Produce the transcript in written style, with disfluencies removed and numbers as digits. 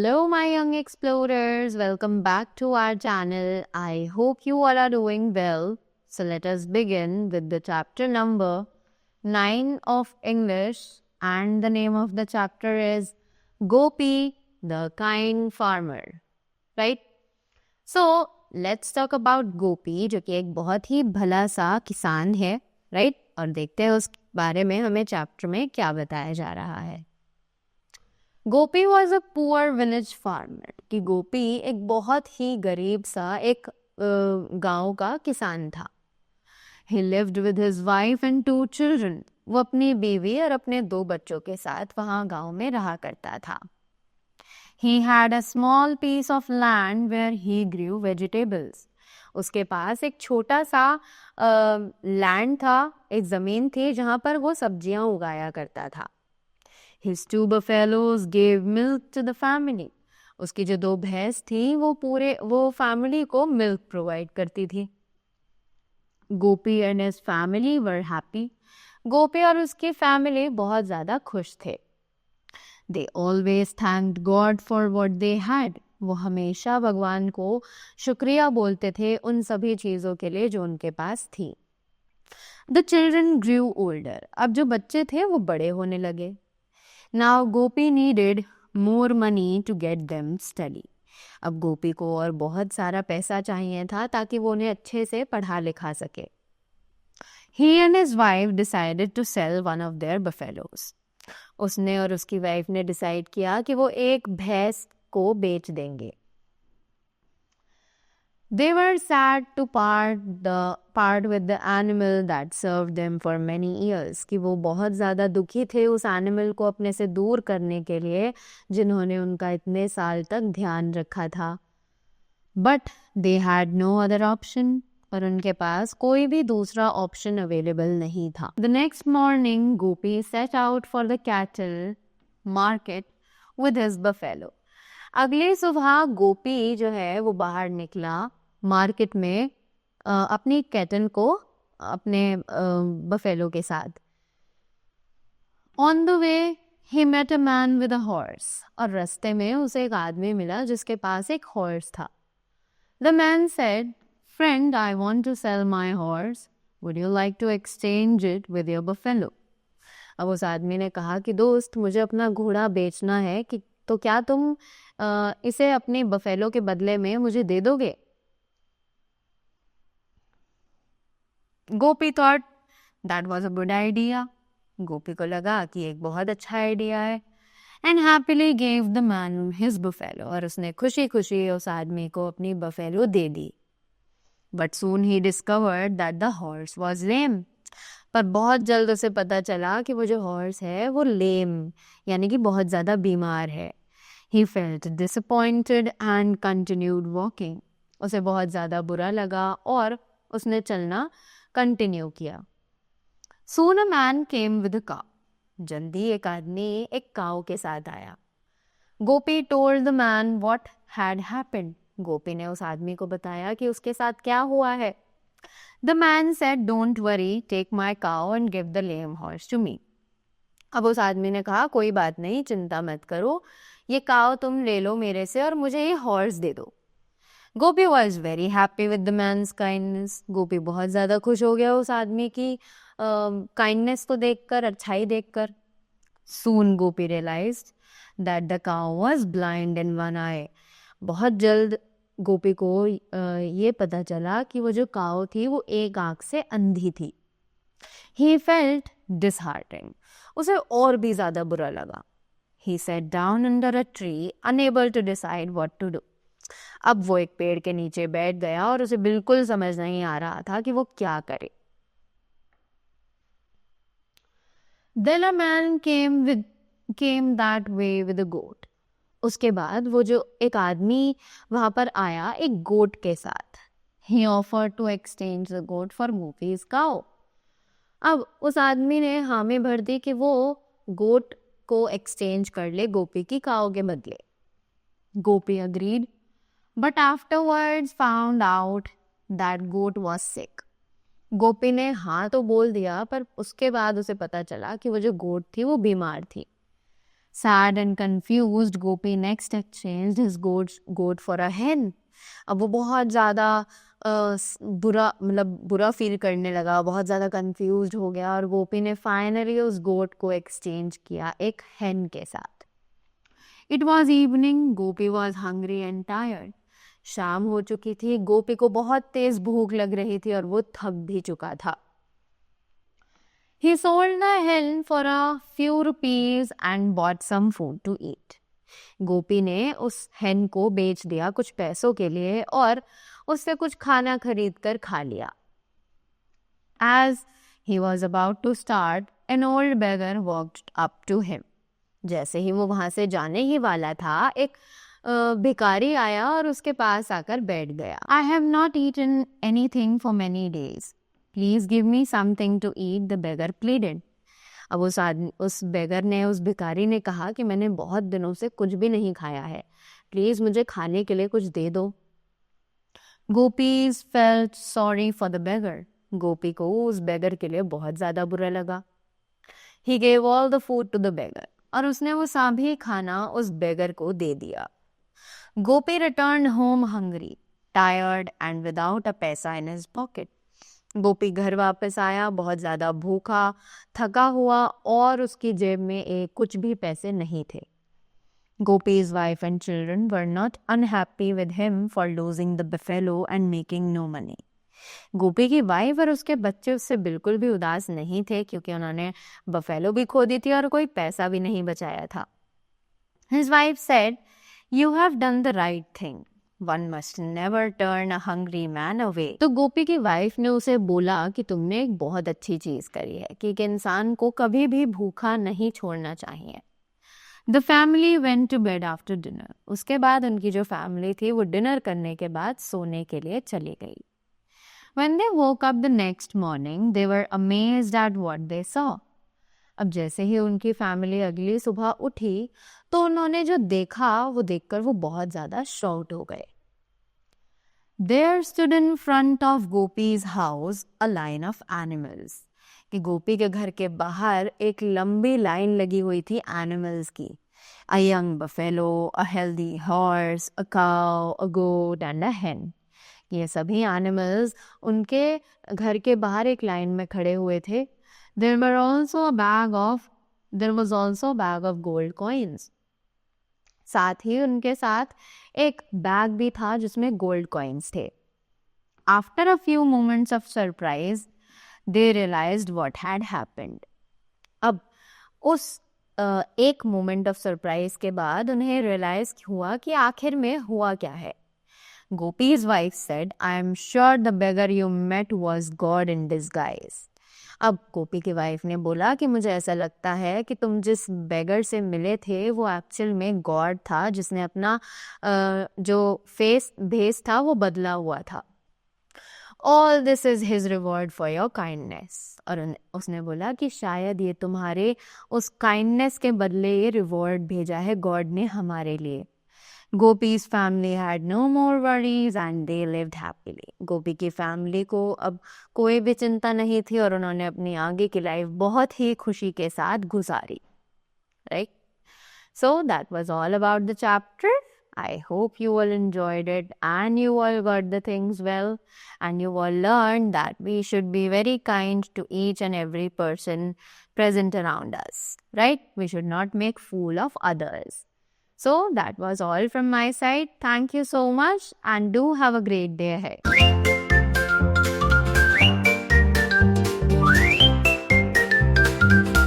Hello, my young explorers. Welcome back to our channel. I hope you all are doing well. So, let us begin with the chapter number 9 of English, and the name of the chapter is Gopi, the Kind Farmer. Right? So, let's talk about Gopi, जो कि एक बहुत ही भला सा किसान है, right? और देखते हैं उस बारे में हमें चैप्टर में क्या बताया जा रहा है. Gopi was a poor village farmer कि गोपी एक बहुत ही गरीब सा एक गांव का किसान था. ही lived with his wife and 2 children. वो अपनी बीवी और अपने 2 बच्चों के साथ वहां गांव में रहा करता था. He had a small piece of land where he grew vegetables. उसके पास एक छोटा सा लैंड था, एक जमीन थी जहां पर वो सब्जियां उगाया करता था. His 2 buffaloes gave milk to the family. उसकी जो 2 भैंस थी वो फैमिली को मिल्क प्रोवाइड करती थी. Gopi and his family were happy. Gopi और उसकी फैमिली बहुत ज़्यादा खुश थे. They always thanked God for what they had. वो हमेशा भगवान को शुक्रिया बोलते थे उन सभी चीज़ों के लिए जो उनके पास थी. The children grew older. अब जो बच्चे थे वो बड़े होने लगे. Now Gopi needed more money to get them study. अब गोपी को और बहुत सारा पैसा चाहिए था ताकि वो उन्हें अच्छे से पढ़ा लिखा सके. He and his wife decided to sell one of their buffaloes. उसने और उसकी वाइफ ने डिसाइड किया कि वो एक भैंस को बेच देंगे. They were sad to part with the animal that served them for many years. कि वो बहुत ज़्यादा दुखी थे उस एनिमल को अपने से दूर करने के लिए जिन्होंने उनका इतने साल तक ध्यान रखा था. But they had no other option. पर उनके पास कोई भी दूसरा ऑप्शन अवेलेबल नहीं था. The next morning, Gopi set out for the cattle market with his buffalo. अगली सुबह गोपी जो है वो बाहर निकला मार्केट में अपनी कैटल को अपने बफेलो के साथ. On the way he met a man with a horse. और रास्ते में उसे एक आदमी मिला जिसके पास एक हॉर्स था. The man said, friend, I want to sell my horse. Would you like to exchange it with your buffalo. अब उस आदमी ने कहा कि दोस्त, मुझे अपना घोड़ा बेचना है कि तो क्या तुम इसे अपने बफेलो के बदले में मुझे दे दोगे. Gopi thought that was a good idea. Gopi को लगा कि एक बहुत अच्छा आइडिया है. And happily gave the man his buffalo. और उसने खुशी खुशी उस आदमी को अपनी बफेलो दे दी. बट सून ही discovered that the horse was lame. पर बहुत जल्द उसे पता चला कि वो जो हॉर्स है वो लेम यानी कि बहुत ज़्यादा बीमार है. He felt disappointed and continued walking. उसे बहुत ज़्यादा बुरा लगा और उसने चलना कंटिन्यू किया. Soon a man came with a cow. जल्दी एक आदमी एक काऊ के साथ आया. गोपी told the man what had happened. गोपी ने उस आदमी को बताया कि उसके साथ क्या हुआ है. The man said, don't worry, take my cow and give the lame horse to me. अब उस आदमी ने कहा, कोई बात नहीं, चिंता मत करो, ये काव तुम ले लो मेरे से और मुझे ये हॉर्स दे दो. Gopi was very happy with the man's kindness. Gopi बहुत ज़्यादा खुश हो गया उस आदमी की काइंडनेस को देखकर, अच्छाई देखकर. सून गोपी रियलाइज्ड दैट द काव वॉज ब्लाइंड इन वन आई. बहुत जल्द गोपी को ये पता चला कि वो जो काव थी वो एक आँख से अंधी थी. He felt disheartened. उसे और भी ज़्यादा बुरा लगा. He sat down under a tree, unable to decide what to do. अब वो एक पेड़ के नीचे बैठ गया और उसे बिल्कुल समझ नहीं आ रहा था कि वो क्या करे. Then a man came that way with a goat. उसके बाद वो जो एक आदमी वहाँ पर आया एक गोट के साथ. He offered to exchange the goat for Gopi's cow. अब उस आदमी ने हामी भर दी कि वो गोट को एक्सचेंज कर ले गोपी की काऊ के बदले. Gopi agreed but afterwards found out that goat was sick. Gopi ने हाँ तो बोल दिया पर उसके बाद उसे पता चला कि वो जो गोट थी वो बीमार थी. Sad and confused, Gopi next exchanged his goat for a hen. अब वो बहुत ज़्यादा बुरा फील करने लगा, बहुत ज़्यादा कंफ्यूज हो गया और गोपी ने फाइनली उस गोट को एक्सचेंज किया एक hen के साथ. It was evening, Gopi was hungry and tired. शाम हो चुकी थी, गोपी को बहुत तेज भूख लग रही थी और वो थक भी चुका था. He sold the hen for a few rupees and bought some food to eat. गोपी ने उस hen को बेच दिया कुछ पैसों के लिए और उससे कुछ खाना खरीद कर खा लिया. As he was about to start, an old beggar walked up to him. जैसे ही वो वहां से जाने ही वाला था, एक भिखारी आया और उसके पास आकर बैठ गया. I have not eaten anything for many days. Please give me something to eat, the beggar pleaded. अब उस बेगर ने, उस भिखारी ने कहा कि मैंने बहुत दिनों से कुछ भी नहीं खाया है, प्लीज मुझे खाने के लिए कुछ दे दो. Gopi's felt sorry for the beggar. Gopi को उस बेगर के लिए बहुत ज्यादा बुरा लगा. He gave all the food to the beggar. और उसने वो सभी खाना उस बेगर को दे दिया. गोपी returned home hungry, tired and without a पैसा in his pocket. गोपी घर वापस आया बहुत ज़्यादा भूखा, थका हुआ और उसकी जेब में कुछ भी पैसे नहीं थे. Gopi's wife and children were not unhappy with him for losing the buffalo and making no money. गोपी की वाइफ और उसके बच्चे उससे बिल्कुल भी उदास नहीं थे क्योंकि उन्होंने बफेलो भी खो दी थी और कोई पैसा भी नहीं बचाया था. His wife said, "You have done the right thing. One must never turn a hungry man away." तो गोपी की वाइफ ने उसे बोला कि तुमने एक बहुत अच्छी चीज करी है कि एक इंसान को कभी भी भूखा नहीं छोड़ना चाहिए. The family went to bed after dinner. उसके बाद उनकी जो फैमिली थी वो डिनर करने के बाद सोने के लिए चली गई. When they woke up the next morning, they were amazed at what they saw. अब जैसे ही उनकी फैमिली अगली सुबह उठी तो उन्होंने जो देखा वो देखकर वो बहुत ज़्यादा शॉक्ड हो गए. There stood in front of Gopi's house a line of animals. कि गोपी के घर के बाहर एक लंबी लाइन लगी हुई थी एनिमल्स की. A young buffalo, a healthy horse, a cow, a goat and a hen. ये सभी एनिमल्स उनके घर के बाहर एक लाइन में खड़े हुए थे. There was also a bag of gold coins. साथ ही उनके साथ एक बैग भी था जिसमें गोल्ड कॉइन्स थे. After a few moments of surprise, they realized what had happened. अब उस एक मोमेंट ऑफ सरप्राइज के बाद उन्हें रियलाइज हुआ कि आखिर में हुआ क्या है. Gopi's wife said, "I am sure the beggar you met was God in disguise." अब गोपी की वाइफ ने बोला कि मुझे ऐसा लगता है कि तुम जिस बेगर से मिले थे वो एक्चुअल में गॉड था जिसने अपना जो भेस था वो बदला हुआ था. All this is his reward for your kindness. और उसने बोला कि शायद ये तुम्हारे उस काइंडनेस के बदले ये रिवॉर्ड भेजा है गॉड ने हमारे लिए. Gopi's family had no more worries and they lived happily. गोपी की फैमिली को अब कोई भी चिंता नहीं थी और उन्होंने अपनी आगे की लाइफ बहुत ही खुशी के साथ गुजारी. Right? So that was all about the chapter. I hope you all enjoyed it and you all got the things well and you all learned that we should be very kind to each and every person present around us. Right? We should not make fool of others. So that was all from my side. Thank you so much and do have a great day ahead.